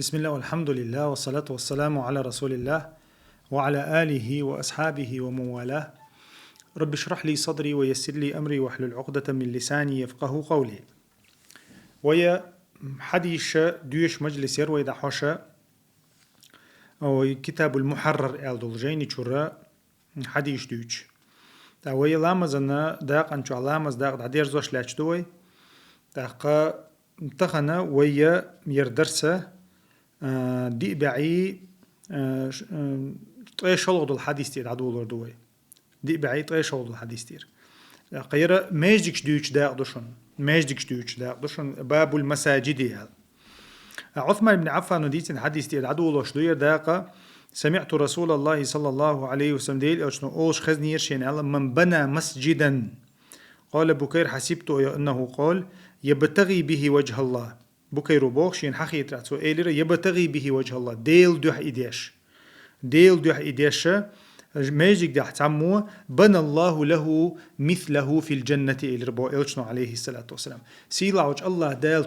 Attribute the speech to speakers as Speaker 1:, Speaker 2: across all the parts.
Speaker 1: بسم الله والحمد لله والصلاة والسلام على رسول الله وعلى آله وأصحابه ومن والاه. رب اشرح لي صدري ويسر لي أمري واحلل عقدة من لساني يفقه قولي. ويا حديث دوش مجلس يروي دحوشة أو كتاب المحرر الدولجيني شورا حديث دوش. ويا لامزنا داق أنشو لامز داق دعير زوش لاتشدوي داق تخنا ويا يردرسه دي بعي طيش شلغد الحديث تير عدول وردوي دي بعي طيش شلغد الحديث تير قيرة ماجدكش دوش داق دوشن باب المساجد هذا عثمان بن عفان وديت الحديث تير عدول وشدوير داق سمعت رسول الله صلى الله عليه وسلم ديل أوشنو أوش خزنير شين على من بنى مسجدا قال بكير حسبته أنه قال يبتغي به وجه الله بكيرو بوخشين حقيقة راتسو إيلير يبتغي به وجه الله ديل دوح إيديش ماجيك دح تعمو بنى الله له مثله في الجنة إيلير بو إلشنو عليه الصلاة والسلام سيلا وجه الله ديل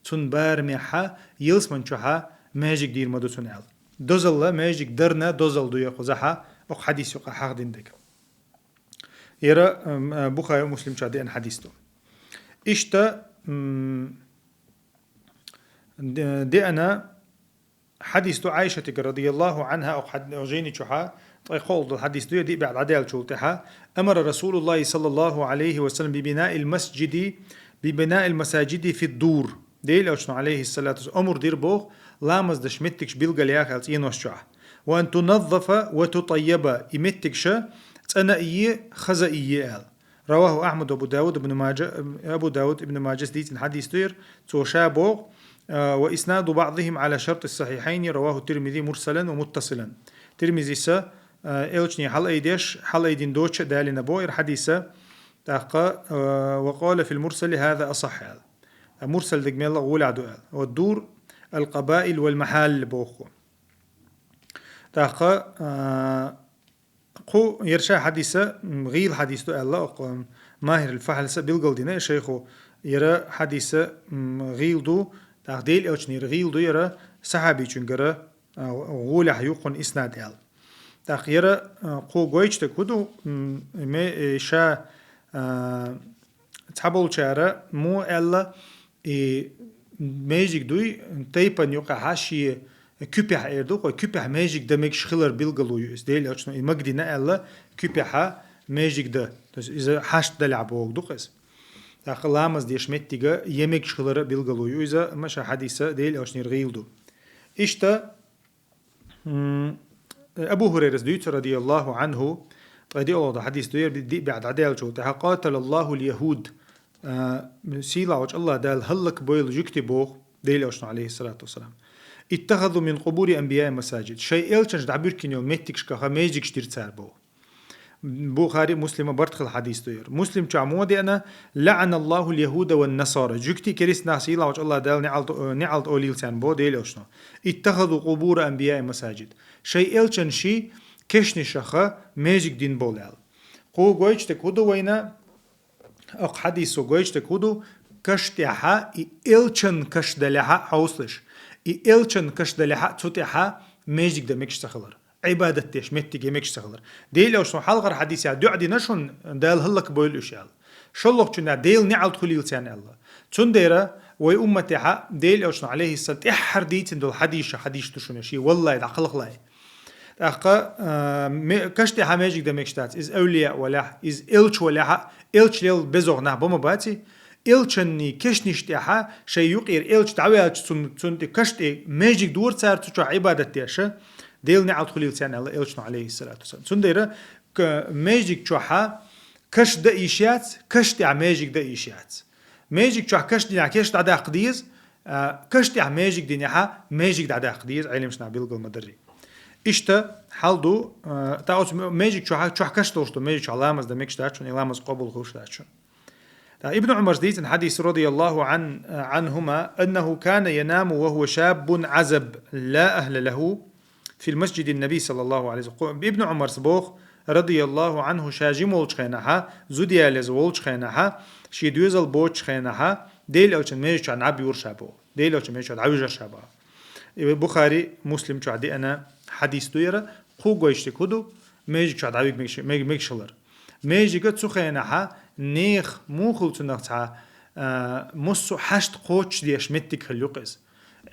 Speaker 1: تنبار محا يلس من شوها ماجيك دير مدو تنال دوزل ماجيك درنا دوزل دو يخوزها أو حديث يقع حق ديندك يرى بخاري مسلم شادي أن حديثه إشتا دي أنا حديث عائشة رضي الله عنها أو جيني شوها طيب الحديث دي بعد عدال شولتها أمر رسول الله صلى الله عليه وسلم ببناء المساجد في الدور ديل أوشنو عليه الصلاة والسلام أمر دير بوغ لامز دشمتكش بيلغا لياخل ينوش وأن تنظف وتطيب إمتكش تنائي خزائي رواه أحمد وأبو داود ابن ماجه ديت الحديث دير توشابوغ وإسناد بعضهم على شرط الصحيحين رواه الترمذي مرسلا ومتصلا ترمذي سا إلشني حل أيدين دوتش دالنا بوير حديثة وقال في المرسل هذا أصح مرسل دقمي الله غول عدوال والدور القبائل والمحال بوخو قو يرشا حديثة غيل حديثة الله ماهر الفحل بيلقل دينا شيخو يرى حديثة غيل دو تاخديل أوشنير غيل دو يرى صحابي چنگرى غول حيوقن إسناد يال تاخ يرى قو قويش تكودو شا تحبول شارة مو ألا ماجيك دوي تايبان يوقع هاشي كوبيح إيردو كوبيح ماجيك دا ميك شخلر بيلغلو يسديل أوشنو المقدينا ألا كوبيحا ماجيك دا إذا حاشت دلعبوك دو قس لامز ديش متيجا يمك شخلر بيلغلو إذا مشا حديثة ديل أوشنير غيلدو إشتا أبو هريرة ديوت رضي الله عنه قد الله حديث دوير بدي بعد عدال شوتها قاتل الله اليهود سيلا وجه الله دال هلك بويل جكتي بوغ ديل أوشنو عليه الصلاة والسلام اتخذوا من قبور أنبياء مساجد شيء إلشنش دعبير كنيو ميتكش كخا ميجيكش تيرتسار بو بخاري مسلم برتخ الحديث دوير مسلم تعمودي أنا لعن الله اليهود والنصارى جكتي كريس ناسيلا وجه الله دال نعلت أوليل سان بو ديل أوشنو اتخذوا قبور أنبياء مساجد شيء إلشن شي كشني شخا ميجيك دين بولال قو قويش تكودو وينا أق حديثو قويش تكودو كشتيحا إلشن كشدلها حوصلش إلشن كشدلها تتيحا ميجيك دا ميكش تخلر عبادة تيش متيجي ميكش تخلر ديل أوشنو حلقر حديثة دعدي نشون دال هلك بويل إشيال شلوك چنا ديل نعال تخليل سان الله چون ديرا وي أمتها ديل أوشنو عليه الصلاة إحر ديتن دول حديث تشون شي والله يدعقلق لاي كشتي حماجيك دا ميكشتات إز أولياء ولا إز إلش ولا إلش ليل بزوغنا بوما باتي إلشني كشنيشتها شيء يقير إلش تعويل تسنت كشتي ماجيك دور صار تشو عبادة تيشة ديل نعود خليل سان الله إلشنا عليه الصلاة والسلام سنديرة ماجيك تشوها كش دا إيشيات كشتي عماجيك دا إيشيات ماجيك تشوها كشتي نعكيش تعدا قديز كشتي عماجيك دينها ماجيك دعدا قديز علمش نعبيلق المدري إشتا حالدو تاوت ماجيك تشوها كشتوشتو ماجيك علامز دا ميكش داتشون علامز قبول خوش داتشون ابن عمر ديت حديث رضي الله عنهما أنه كان ينام وهو شاب عزب لا أهل له في المسجد النبي صلى الله عليه وسلم ابن عمر سبوخ رضي الله عنه شاجم ولشخينها زوديالز ولشخينها شيدوزل بوشخينها ديل أوشن ميجش عن عبي ورشابو ديلو ميج عوجر شابا بخاري مسلم عدي أنا حديث دويرة خو قويشتي كودو ميج عداويك ميج شلر ميج قد سخينها نيخ موخل تنقطع مصو حشت قوش ديش متك خلوقز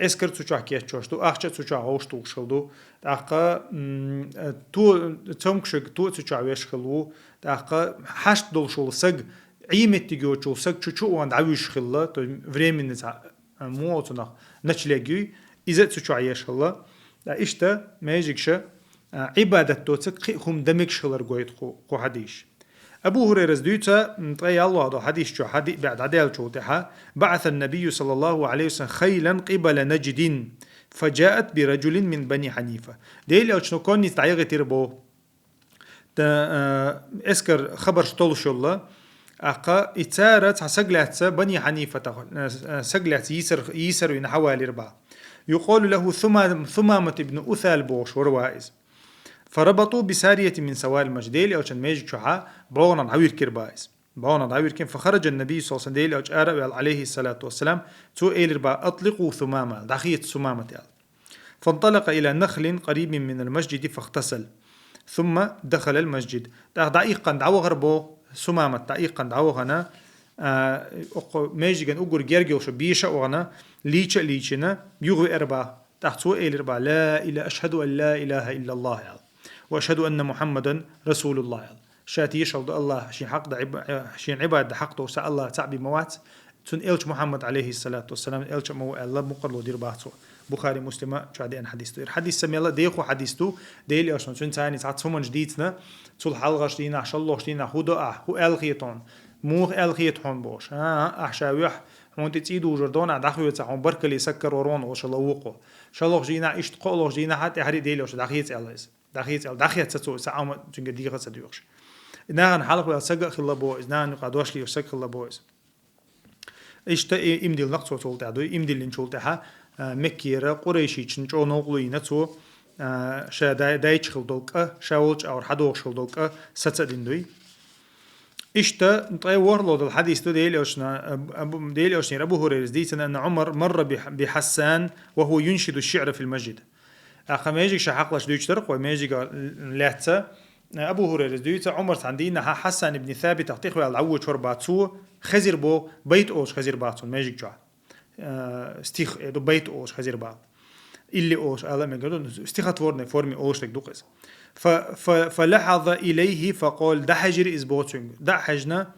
Speaker 1: اسكر تشوع كيتشوش تو اخشا تشوع غوش تو شلدو داقا تو تمكشك تو تشوع ويش خلو داقا حشت دول شول سق عيمت جو شول سق تشوع وان عويش خلا تو времени مو تنق نچليگي إذا تشوع يش خلا دا إشتا ميجيكش عبادة توتك هم دمك شلر قويت قو حديش أبو هريرة زديتا طي الله هذا حديث شو حديث بعد عدال شوتها بعث النبي صلى الله عليه وسلم خيلا قبل نجد فجاءت برجل من بني حنيفة ديل أشنو كوني تعيغ تربو اسكر خبر شطول شو أقا إتارت سجلت بني حنيفة سجلت يسر ينحوالي ربع يقول له ثمامة ابن أثال بوش وروائز فربطوا بسارية من سوال المجديل أو كان ميجي شحا بعونا عوير كربايز بعونا عوير كين فخرج النبي صلى الله عليه وسلم أو عليه الصلاة والسلام تو إيلربا أطلقوا ثمامة دخية ثمامة فانطلق إلى نخل قريب من المسجد فاغتسل ثم دخل المسجد دقيقا دعوة غربو ثمامة دقيقا دعوة غنا ميجي كان أقول جرجل شو بيشا وغنا ليتشنا يغوي أربعة تحتو إيلربا لا إله أشهد أن لا إله إلا الله وأشهد أن محمدا رسول الله شاتي يشهد الله شين حق شين عباد حق توسع الله تعبي موات تون إلش محمد عليه الصلاة والسلام إلش مو الله مقرلو دير باتو بخاري مسلمة شادي أن حديث تو حديث سمي الله ديخو حديث تو ديلي أشون تون تاني تعطفهم جديدنا تول حلقة شدينا عشالله شدينا هو هو الخيطون مو الخيطون بوش أحشاويح هون تيدو جردون عدخوي تاعون بركلي سكر ورون وش الله وقو شالله جينا إيش تقول جينا حتى هري ديلي وش دخيت الله دخيت تسوي ساعة تنقل دقيقة تدوخش ناهن حلق ولا سجق خلا بوز ناهن قادوش لي وسجق خلا بوز إيش تا إمديل نقصو تول تعدو إمديل لنشول تها مكيرة قريشي تنجو نقولي نتو شا دايتش خلدوك شاولش أو حدوش خلدوك ستدين دوي إيش تا نطي ورلود الحديث تو ديلي أوشنا أبو هريرة ديتنا أن عمر مر بحسان وهو ينشد الشعر في المسجد أخميجي شحقلش دويشترق وميجي لاتة أبو هريرة دويتا عمر عندنا حسن بن ثابت أعطيه على العوج شرباتسو خزر بو بيت أوش خزر باتون ميجي جوا استيخ دو بيت أوش خزر بات اللي أوش ألا ميجدون استيخت ورني فورمي أوش لك دوقس فلحظ إليه فقال دحجر إزبوتشنج دحجنا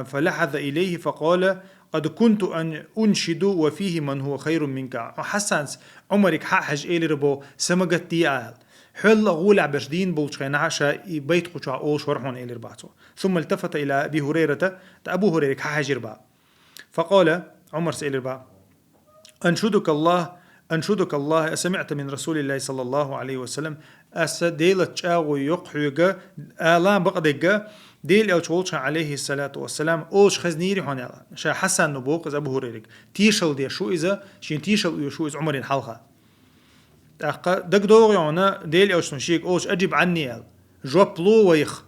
Speaker 1: فلحظ إليه فقال قد كنت أن أنشد وفيه من هو خير منك حسن عمرك حاج إلي ربو سمقت ديال حل غولع برشدين بولشخين عشا بيت قشع أوش ورحون إلي رباتو ثم التفت إلى أبي هريرة أبو هريرة حاج ربا فقال عمر سئل ربا أنشدك الله سمعت من رسول الله صلى الله عليه وسلم أسديلت شاو يقحيق آلام بقدق ديل أوش عليه الصلاة والسلام أوش خزنيري هنا شا حسن نبوق أبو هريرة تيشل دي شو إذا شين تيشل شو إذا عمر الحلقة دق دوري هنا ديل أوش نشيك أوش أجب عني جواب لو ويخ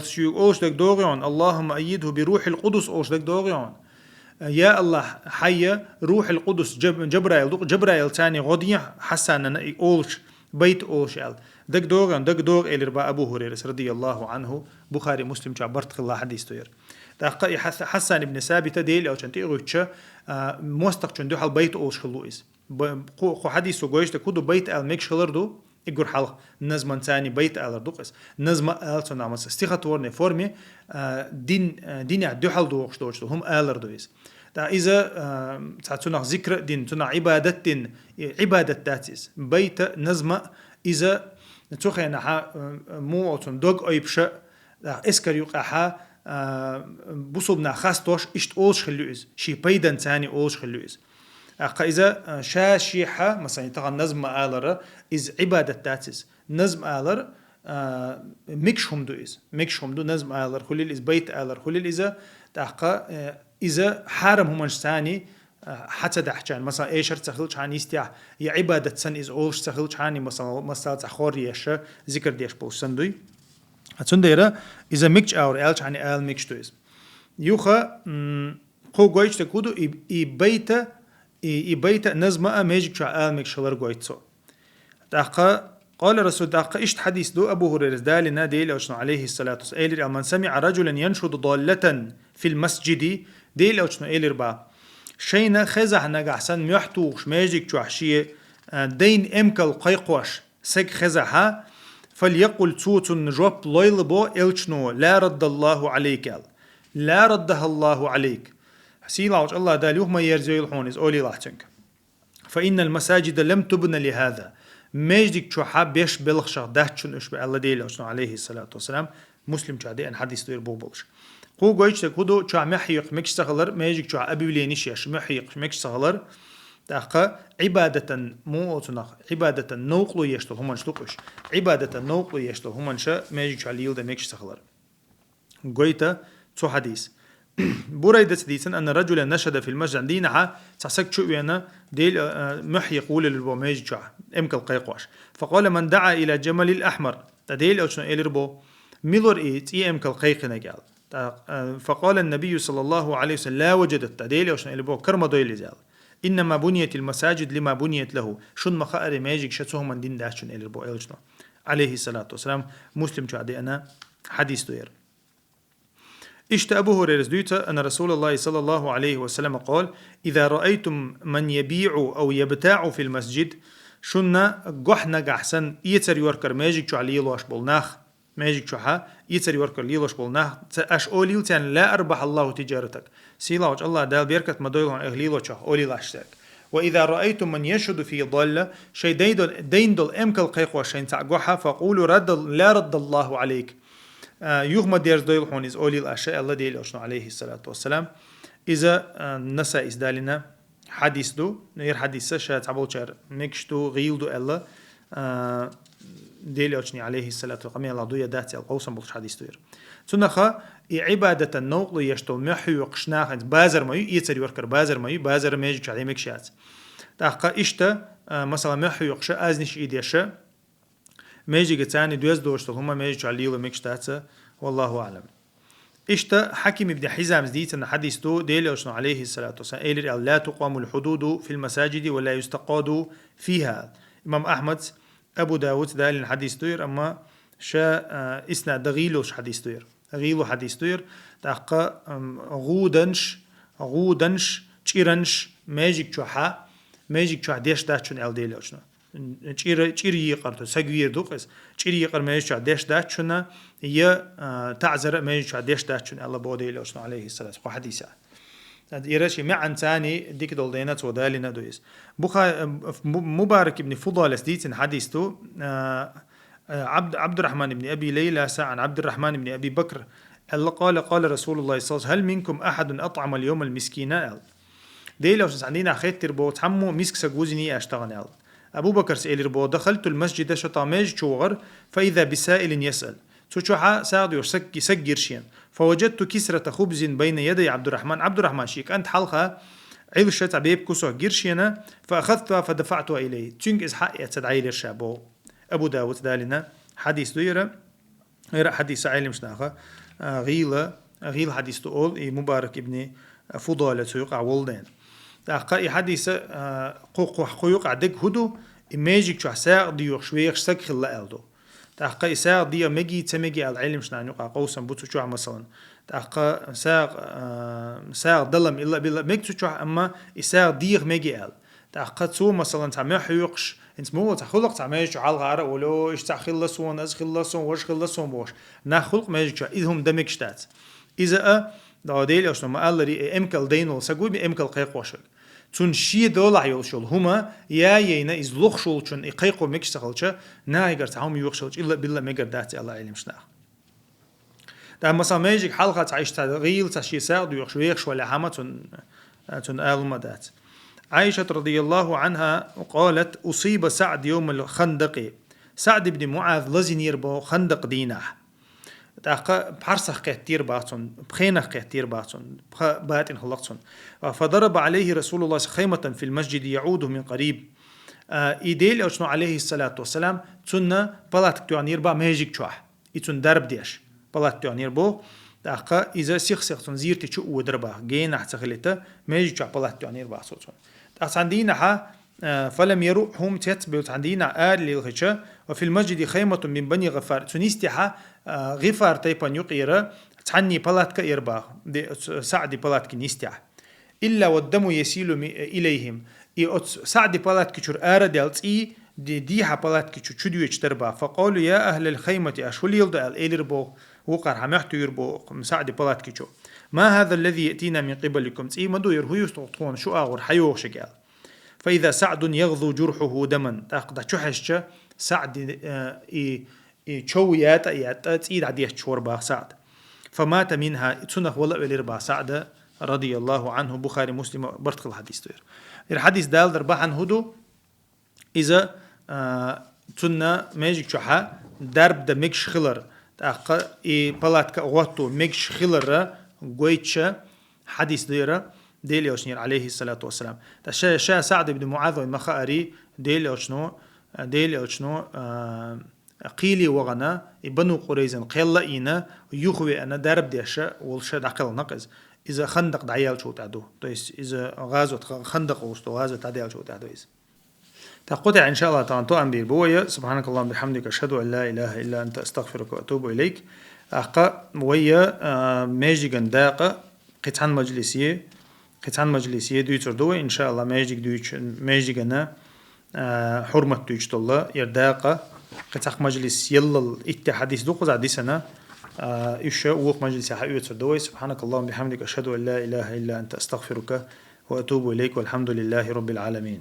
Speaker 1: شيك أوش دق دوري اللهم أيده بروح القدس أوش دق دوري يا الله حي روح القدس جبرائيل تاني غدية حسن أوش بيت أوشال دق دور إلى أبو هريرة رضي الله عنه بخاري مسلم جابرت الله حديث توير دقائق حسن بن ثابت ديل أو شنتي روتش موستق شندو حال بيت أوش خلويس خو حديث وجويش تكودو بيت آل ميكش خلردو يقول حلق نزمان تاني بيت آل دوقس نزم آل تنامس استيخت ورني فورمي دين عدو حال دوقش هم آل ردويس إذا تعطونا ذكر دين تنا عبادة تاتيس بيت نزمة إذا نتوخينا مو أتون دوغ أيبش إسكر يقعها بصوبنا خاستوش إشت أولش خلوئز شي بيدن تاني أولش خلوئز إذا شاشيحة مثلا يتغى نزم آلر إذ عبادة تاتيس نزم آلر ميكش هم دو نزم آلر خليل إذ بيت آلر خليل إذا إذا حارم هم ثاني حتى دحشان مثلا إيشر تخلش عن يستيع يا عبادة سن إذ أولش تخلش عني مثلا تخوريش ذكر ديش بوسندوي هتسنديرة إذا ميكش أور إلش عني آل ميكش تويز يوخا قو جويش تكودو إي بيت يبيت نزمة ميجك شو آل شلر قويتسو تاقا قال رسول تاقا إشت حديث دو أبو هريرة دالنا ديل أوشنا عليه الصلاة والسلام من سمع رجلا ينشد ضالة في المسجد ديل أوشنا إيلر با شينا خزح نقحسن محتوش ميجك شو حشية دين امكل قيقوش سك خزحها فليقل توت نجوب لويلبو إلشنو لا رد الله عليك لا ردها الله عليك سيلا الله دال يوم ما يرزي الحونز أولي لاحتنك فإن المساجد لم تبنى لهذا مجدك شو حاب بيش بلخشة دهتشن أشبه الله ديلا عليه الصلاة والسلام مسلم شادي أن حديث دير بوبلش قو قويش تكودو شو محيق مكش سغلر مجدك شو أبي بلينيش يش محيق مكش سغلر تاقا عبادة موتنخ عبادة نوقلو يشتل هم نشلقش عبادة نوقلو يشتل هم نشا مجدك شو ليل ده مكش سغلر قويتا تو حديث بريدة ديسن أن رجلا نشد في المسجد دينها تسك شوينا ديل محي يقول للبوميج جع إمك القيقواش فقال من دعا إلى جمل الأحمر تديل أوشن إلربو ميلور إيت إمك القيقنا قال فقال النبي صلى الله عليه وسلم لا وجدت تديل أوشن إلربو كرم دويل زال إنما بنيت المساجد لما بنيت له شن مخائر ماجيك شتوه من دين داشن إلربو إلجنا عليه الصلاة والسلام مسلم شعدي أنا حديث دوير إشت أبو هريرة دويتا أن رسول الله صلى الله عليه وسلم قال إذا رأيتم من يبيع أو يبتاع في المسجد شنا جحنا جحسن يتر يوركر ماجيك شو عليه لوش بولناخ ماجيك شو ها يتر يوركر ليلوش بولناخ أش أوليل تان لا أربح الله تجارتك سيلاوج الله دال بيركت مدويلون أغليلوش أولي لاشتك وإذا رأيتم من يشد في ضلة شيء دين دل أمك القيق وشين تعجوها فقولوا لا رد الله عليك يوم ديرز دويل حونيز أولي الأشياء الله ديل أشنا عليه الصلاة والسلام إذا نسا إسدالنا حديث دو نير حديثة شاد عبول شار مكشتو غيل دو الله ديل أشني عليه الصلاة والسلام الله دويا داتي القوسم بلش حديث دوير تنخا عبادة النوق يشتو محي وقشناخ بازر مايو يتسر يوركر بازر ميجي عليه مكشات تاقا إشتا مثلا محي وقشا أزنش إيديشا ميجي قتاني دوز دوشتل هما ميجي عليه ومكشتاتا والله أعلم إشتا حكيم ابن حزام زديت أن حديثه ديل أشنا عليه الصلاة والسلام إيلر لا تقام الحدود في المساجد ولا يستقاد فيها إمام أحمد أبو داود دال حديث دوير أما شا إسنا دغيلوش حديث دوير غيلو حديث دوير تاقا غودنش تشيرنش ماجيك تشوحا ماجيك تشوح ديش داتشون أل ديل أشنا تشيري يقرتو سجوير دوقس تشيري يقر ماجيك تشوح ديش داتشونا هي تعذر ماجيك تشوح ديش داتشون الله بوديل أشنا عليه الصلاة والسلام حديثة يرشي معن ثاني ديك دولدينا تودالنا دويس بخا مبارك ابن فضال سديت حديثه عبد الرحمن بن أبي ليلى عن عبد الرحمن بن أبي بكر قال رسول الله صلى الله عليه وسلم هل منكم أحد أطعم اليوم المسكين ديلا وش عندنا خيط تربو تحمو مسك سجوزني أشتغل أبو بكر سئل ربو دخلت المسجد شطامج شوغر فإذا بسائل يسأل تشوحا ساعد يسجر شيئا فوجدت كسرة خبز بين يدي عبد الرحمن شيك أنت حلقة عيلشة عبيب كسوه جرشينا فأخذتها فدفعتها إليه تشنك إز حق يتدعي للشعب أبو داود دالنا حديث دويرة غير حديث عالم شناخة غيل حديث تقول مبارك ابن فضالة سيقع ولدين تاقا حديث قوق دق هدو إماجيك شو حساق ديوخ شويخ سك خلا ألدو تاقا إساق ديو مجي تمجي العلم شنا يقع قوسا بوتو شو مثلا تاقا ساق ضلم إلا بالله مكتو شو أما إساق ديغ مجي أل تاقا تو مثلا تعمل يقش انت مو تخلق تعمل شو على الغارة ولو إيش تخلصون أز خلصون وش خلصون بوش نخلق ماجيك شو إذهم دمك شتات إذا داديل أشنا ما الله إمكال دينول سقوي بإمكال قيقوشك تون شي دولة يولشول هما يينا إز لخشول تون إقيقو مكشتغلش نايقر تعهم يوخشولش إلا بالله مقر داتي الله علم شناخ دا مثلا ماجيك حلقة تعيش تغيل تشي ساعد ويخش ولا حما تون آلما دات عائشة رضي الله عنها قالت أصيب سعد يوم الخندق سعد بن معاذ لزن يربو خندق دينه تاقا بحرسخ كتير باتون بخينخ كتير باتون باتن خلقتون فضرب عليه رسول الله خيمة في المسجد يعود من قريب إيديل أشنو عليه الصلاة والسلام تنا بلاتك توانير با مهجيك تشوح إتون درب ديش بلاتك توانير بو تاقا إذا سيخ تنزير تشو ودربا جين أحتخلته مهجيك تشوح بلاتك توانير با صوتون عندنا فلم يروحهم تتبعت عندنا للغشة. وفي المسجد خيمة من بني غفار تنستها غفار تيبان يقيرة تعني بلاتك إربا سعد بلاتك نستها إلا والدم يسيل إليهم سعد بلاتك شر آردالت ديها بلاتك شدو يجتربا. فقالوا يا أهل الخيمة أشول يلدأ الإلربو وقر حمحتو يربو مساعد بلاتك ما هذا الذي يأتينا من قبلكم مدو يرهو يستطون شو أغر حيوغ شكال. فإذا سعد يغضو جرحه دما تاقدا شحشش سعد شويات تأتيد عديه شوربا سعد فمات منها تنخ ولا إلربا سعد رضي الله عنه. بخاري مسلم برتقل الحديث تير الحديث دال دربحان هدو إذا تنا ماجيك شحا درب دا ميكش خلر تاقا بلاتك غوتو ميكش خلر قويتش حديث ديرا ديلي أشنير عليه الصلاة والسلام. شا سعد بن معاذ المخاري ديلي أشنو قيلي وغنا بنو قريزن قيلا إينا يخوي أنا درب ديشا والشا دقل نقز إذا خندق دعيال شو تعدو إذا غازو خندق وستو غازو تعديال شو تعدو تقطع إن شاء الله تانتو أم بيربوية. سبحانك اللهم بحمدك أشهد أن لا إله إلا أنت أستغفرك وأتوب إليك. أقا ويا ماجي داقة قطعان مجلسية دويتر دوي إن شاء الله ماجي جنا حرمة دويتر الله يرداقة قطع مجلس يلا الاتحاديس دوقز عدي سنة إيشا ووق مجلس حقيقة دوي. سبحانك اللهم بحمدك أشهد أن لا إله إلا أنت أستغفرك وأتوب إليك والحمد لله رب العالمين.